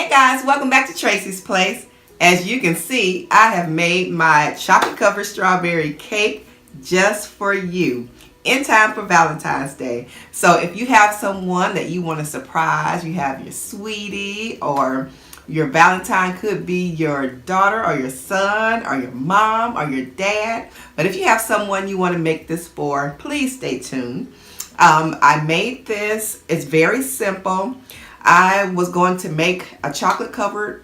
Hey guys, welcome back to Tracie's Place. As you can see, I have made my chocolate covered strawberry cake just for you in time for Valentine's Day. So if you have someone that you want to surprise, you have your sweetie, or your Valentine could be your daughter or your son or your mom or your dad. But if you have someone you want to make this for, please stay tuned. I made this. It's very simple. I was going to make a chocolate covered,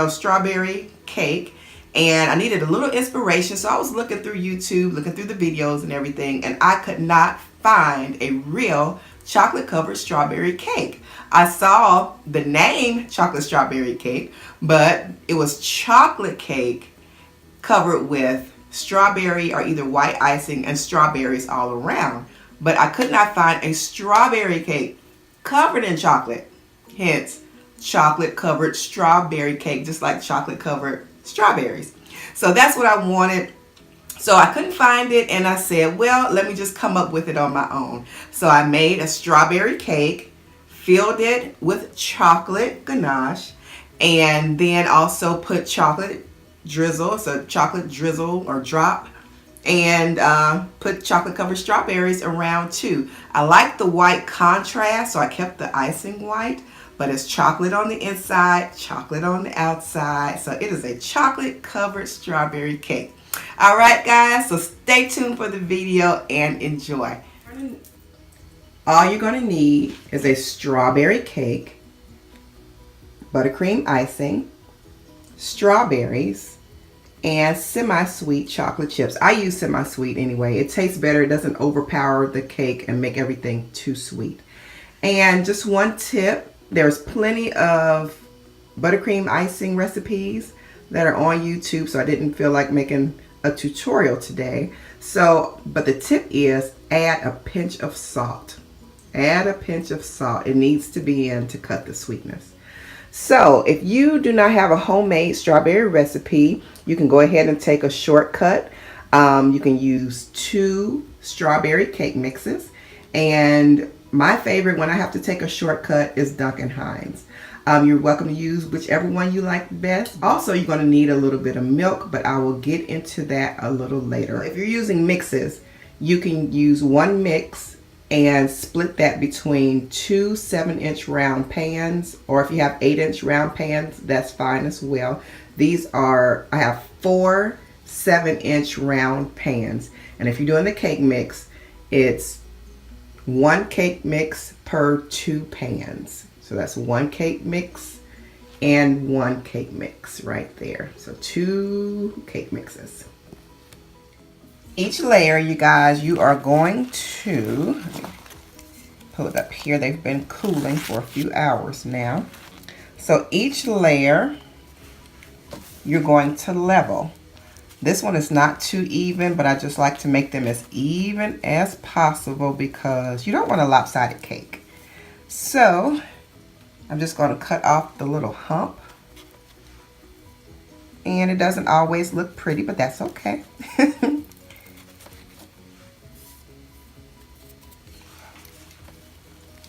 strawberry cake, and I needed a little inspiration. So I was looking through YouTube, looking through the videos and everything, and I could not find a real chocolate covered strawberry cake. I saw the name chocolate strawberry cake, but it was chocolate cake covered with strawberry or either white icing and strawberries all around. But I could not find a strawberry cake covered in chocolate. Hence, chocolate covered strawberry cake, just like chocolate covered strawberries. So that's what I wanted. So I couldn't find it, and I said, well, let me just come up with it on my own. So I made a strawberry cake, filled it with chocolate ganache, and then also put chocolate drizzle, so chocolate drizzle or drop, and put chocolate covered strawberries around too. I like the white contrast, so I kept the icing white, but it's chocolate on the inside, chocolate on the outside. So it is a chocolate covered strawberry cake. All right, guys, so stay tuned for the video and enjoy. All you're going to need is a strawberry cake, buttercream icing, strawberries, and semi-sweet chocolate chips. I use semi-sweet anyway. It tastes better. It doesn't overpower the cake and make everything too sweet. And just one tip, there's plenty of buttercream icing recipes that are on YouTube, so I didn't feel like making a tutorial today. But the tip is add a pinch of salt. Add a pinch of salt. It needs to be in to cut the sweetness. So if you do not have a homemade strawberry recipe, you can go ahead and take a shortcut. You can use 2 strawberry cake mixes. And my favorite when I have to take a shortcut is Duncan Hines. You're welcome to use whichever one you like best. Also, you're going to need a little bit of milk, but I will get into that a little later. If you're using mixes, you can use 1 mix and split that between 2 7-inch round pans, or if you have 8-inch round pans, that's fine as well. I have 4 7-inch round pans, and if you're doing the cake mix, it's 1 cake mix per 2 pans. So that's 1 cake mix and 1 cake mix right there. So 2 cake mixes. Each layer, you guys, you are going to, let me pull it up here. They've been cooling for a few hours now. So each layer, you're going to level. This one is not too even, but I just like to make them as even as possible because you don't want a lopsided cake. So I'm just going to cut off the little hump. And it doesn't always look pretty, but that's okay.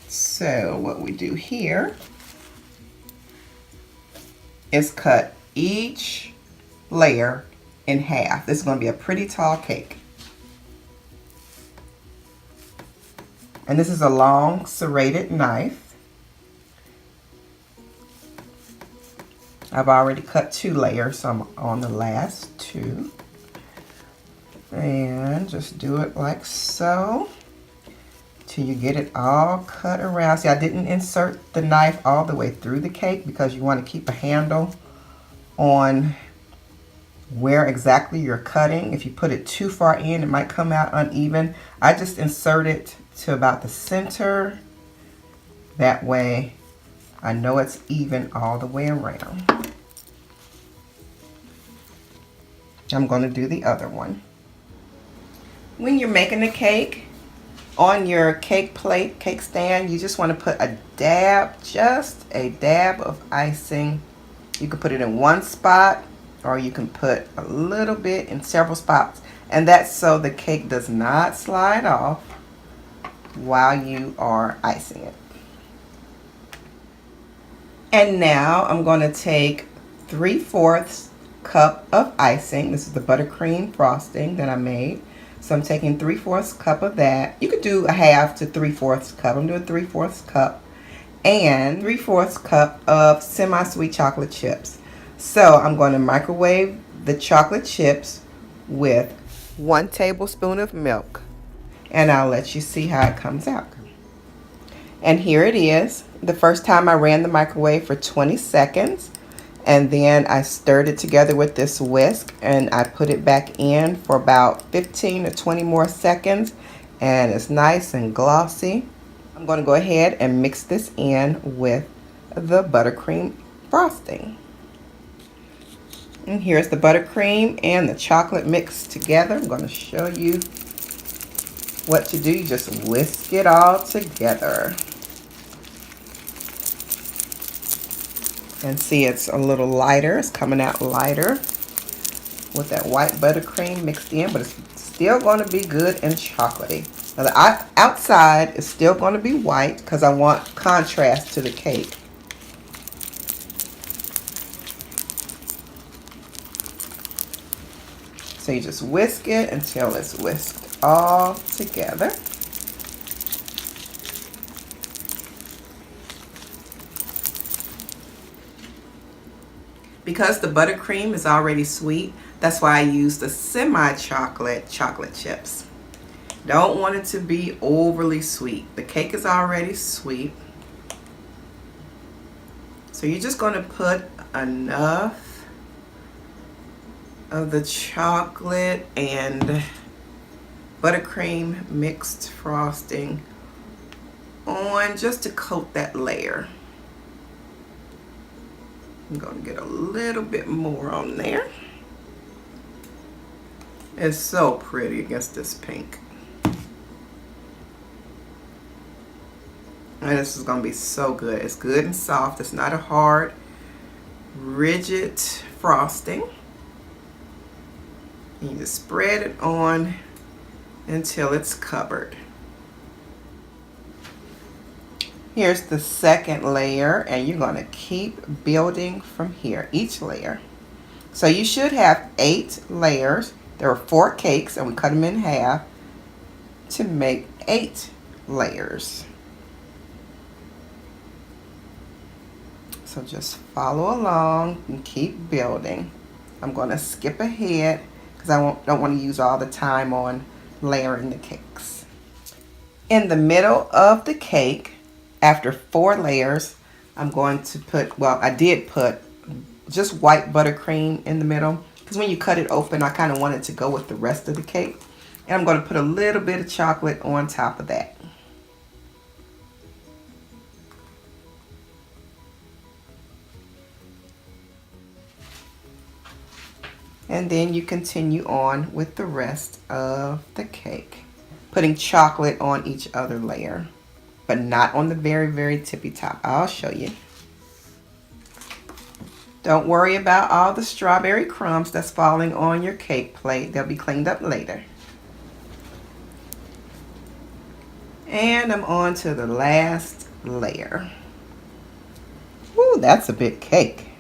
So what we do here is cut each layer in half. This is going to be a pretty tall cake. And this is a long serrated knife. I've already cut 2 layers, so I'm on the last 2. And just do it like so till you get it all cut around. See, I didn't insert the knife all the way through the cake because you want to keep a handle on where exactly you're cutting. If you put it too far in, it might come out uneven. I just insert it to about the center. That way I know it's even all the way around. I'm going to do the other one. When you're making the cake, on your cake plate, cake stand, you just want to put a dab, just a dab of icing. You can put it in one spot, or you can put a little bit in several spots. And that's so the cake does not slide off while you are icing it. And now I'm going to take 3/4 cup of icing. This is the buttercream frosting that I made. So I'm taking 3/4 cup of that. You could do a half to 3/4 cup. I'm doing 3/4 cup. And 3/4 cup of semi-sweet chocolate chips. So I'm going to microwave the chocolate chips with 1 tablespoon of milk. And I'll let you see how it comes out. And here it is. The first time I ran the microwave for 20 seconds. And then I stirred it together with this whisk. And I put it back in for about 15 to 20 more seconds. And it's nice and glossy. I'm going to go ahead and mix this in with the buttercream frosting. And here's the buttercream and the chocolate mixed together. I'm going to show you what to do. You just whisk it all together. And see, it's a little lighter. It's coming out lighter with that white buttercream mixed in, but it's still going to be good and chocolatey. Now the outside is still going to be white because I want contrast to the cake. So you just whisk it until it's whisked all together. Because the buttercream is already sweet, that's why I use the semi-chocolate chocolate chips. Don't want it to be overly sweet. The cake is already sweet. So you're just going to put enough of the chocolate and buttercream mixed frosting on just to coat that layer. I'm going to get a little bit more on there. It's so pretty against this pink. And this is going to be so good. It's good and soft. It's not a hard, rigid frosting. And you just spread it on until it's covered. Here's the second layer, and you're going to keep building from here, each layer. So you should have 8 layers. There are 4 cakes, and we cut them in half to make 8 layers. So just follow along and keep building. I'm going to skip ahead because I don't want to use all the time on layering the cakes. In the middle of the cake, after 4 layers, I'm going to put, well, I did put just white buttercream in the middle because when you cut it open, I kind of want it to go with the rest of the cake. And I'm going to put a little bit of chocolate on top of that. And then you continue on with the rest of the cake, putting chocolate on each other layer, but not on the very, very tippy top. I'll show you. Don't worry about all the strawberry crumbs that's falling on your cake plate. They'll be cleaned up later. And I'm on to the last layer. Ooh, that's a big cake.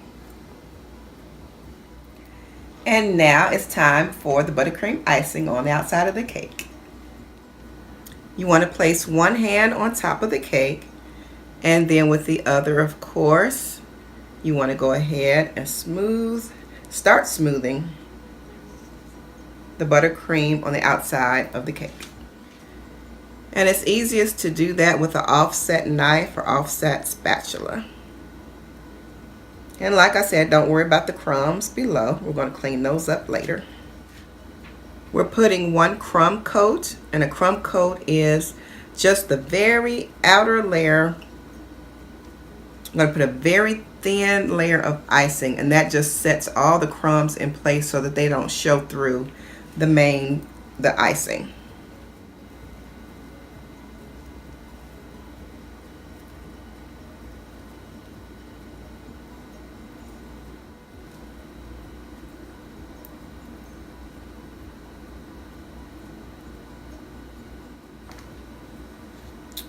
And now it's time for the buttercream icing on the outside of the cake. You want to place one hand on top of the cake, and then with the other, of course, you want to go ahead and start smoothing the buttercream on the outside of the cake. And it's easiest to do that with an offset knife or offset spatula. And like I said, don't worry about the crumbs below. We're going to clean those up later. We're putting 1 crumb coat, and a crumb coat is just the very outer layer. I'm going to put a very thin layer of icing, and that just sets all the crumbs in place so that they don't show through the icing.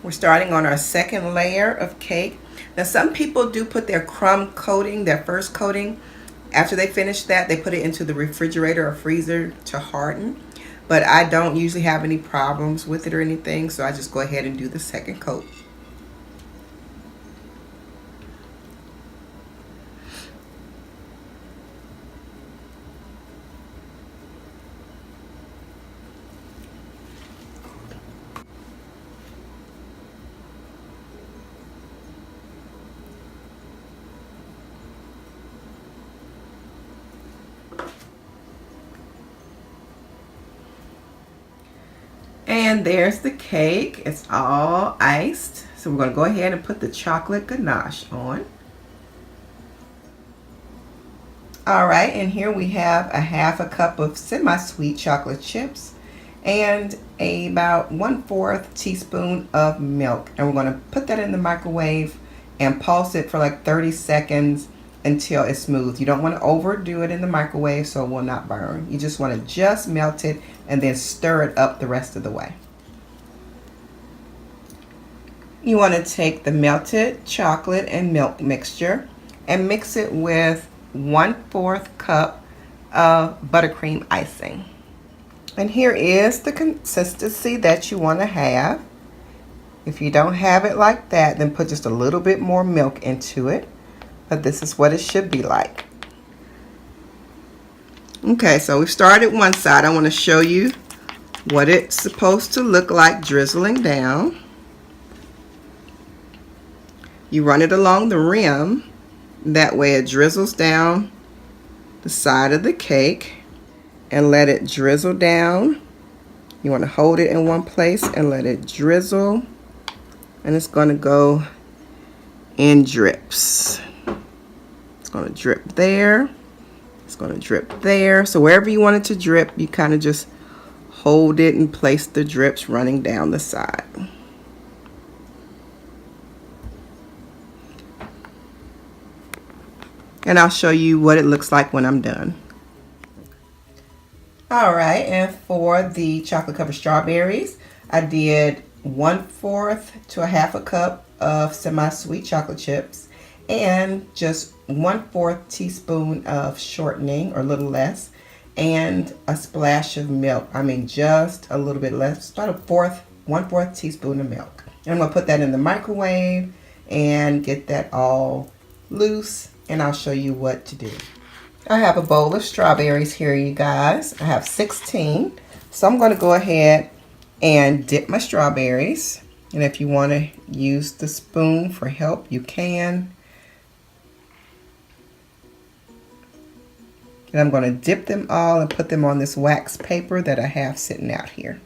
We're starting on our second layer of cake. Now some people do put their crumb coating, their first coating, after they finish that, they put it into the refrigerator or freezer to harden. But I don't usually have any problems with it or anything, so I just go ahead and do the second coat. And there's the cake. It's all iced. So we're going to go ahead and put the chocolate ganache on. All right, and here we have a half a cup of semi-sweet chocolate chips and about 1/4 teaspoon of milk. And we're going to put that in the microwave and pulse it for like 30 seconds until it's smooth. You don't want to overdo it in the microwave so it will not burn. You just want to just melt it and then stir it up the rest of the way. You want to take the melted chocolate and milk mixture and mix it with 1/4 cup of buttercream icing. And here is the consistency that you want to have. If you don't have it like that, then put just a little bit more milk into it. But this is what it should be like. Okay, so we started one side. I want to show you what it's supposed to look like drizzling down. You run it along the rim. That way it drizzles down the side of the cake and let it drizzle down. You want to hold it in one place and let it drizzle. And it's going to go in drips. It's going to drip there. It's going to drip there. So wherever you want it to drip, you kind of just hold it and place the drips running down the side. And I'll show you what it looks like when I'm done. All right, and for the chocolate covered strawberries, I did 1/4 to a half a cup of semi-sweet chocolate chips and just 1/4 teaspoon of shortening, or a little less, and a splash of milk. I mean, just a little bit less, about 1/4 teaspoon of milk. And I'm gonna put that in the microwave and get that all loose, and I'll show you what to do. I have a bowl of strawberries here, you guys. I have 16. So I'm going to go ahead and dip my strawberries. And if you want to use the spoon for help, you can. And I'm going to dip them all and put them on this wax paper that I have sitting out here.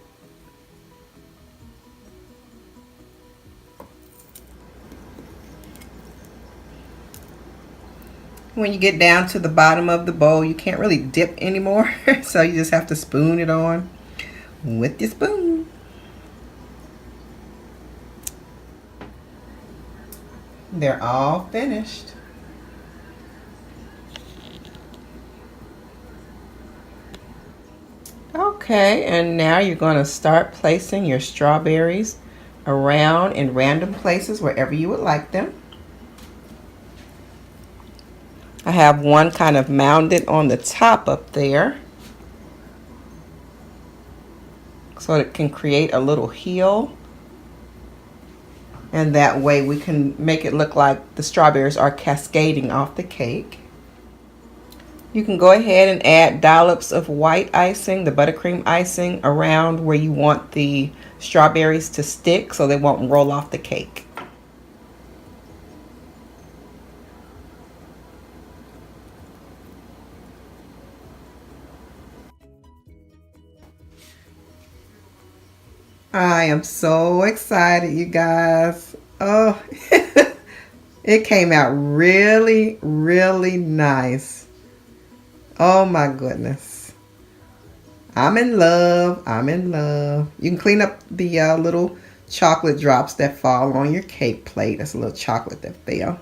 When you get down to the bottom of the bowl, you can't really dip anymore, so you just have to spoon it on with your spoon. They're all finished. Okay, and now you're going to start placing your strawberries around in random places wherever you would like them. I have one kind of mounded on the top up there, so it can create a little heel, and that way we can make it look like the strawberries are cascading off the cake. You can go ahead and add dollops of white icing, the buttercream icing, around where you want the strawberries to stick so they won't roll off the cake. I am so excited, you guys. Oh, it came out really, really nice. Oh my goodness. I'm in love. I'm in love. You can clean up the little chocolate drops that fall on your cake plate. That's a little chocolate that fell.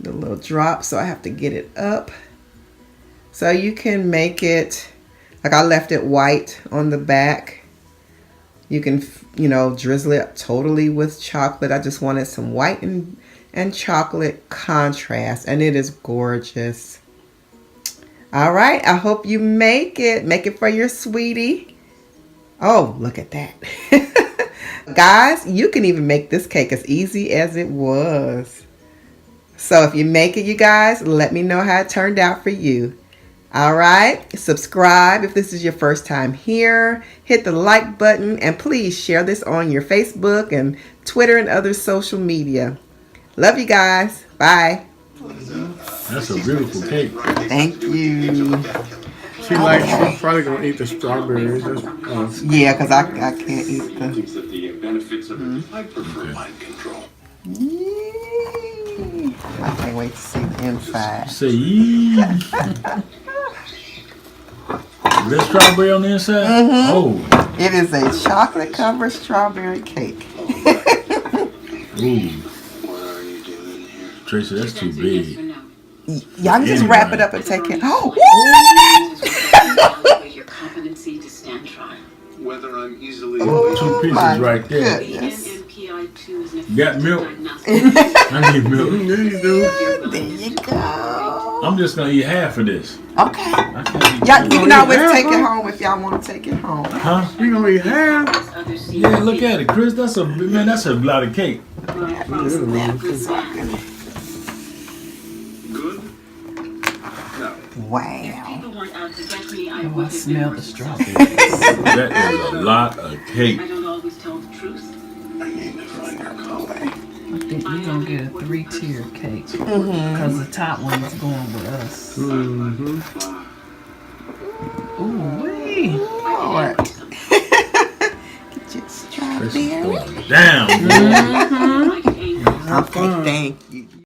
The little drop, so I have to get it up. So you can make it, like I left it white on the back. You can drizzle it totally with chocolate. I just wanted some white and chocolate contrast, and it is gorgeous. All right, I hope you make it. Make it for your sweetie. Oh, look at that. Guys, you can even make this cake as easy as it was. So if you make it, you guys, let me know how it turned out for you. All right, subscribe if this is your first time here. Hit the like button, and please share this on your Facebook and Twitter and other social media. Love you guys. Bye. That's a beautiful cake. Thank you. She's probably gonna eat the strawberries. Yeah, because I can't eat the. I prefer mind control. I can't wait to see the inside. Say yee. Is there strawberry on the inside? Mm-hmm. Oh. It is a chocolate covered strawberry cake. Ooh. What are you doing here? Tracy, that's too big. Y'all can just wrap it up and take it. Oh, Your competency to stand trial. Whether I'm easily Two pieces right there. goodness. You got milk? I need milk. There you go. I'm just gonna eat half of this. Okay. I can't eat Y'all, you can always half, take it huh? home if y'all want to take it home. Huh? You gonna eat half? Yeah, look at it, Chris. That's a lot of cake. good? No. Wow. I smell the strawberry. That is a lot of cake. I don't always tell the truth. I need to find your color. I think we're gonna get a 3-tier cake because the top one is going with us. Ooh wee! Lord. Get your Chris is strawberry. going down. Okay, thank you.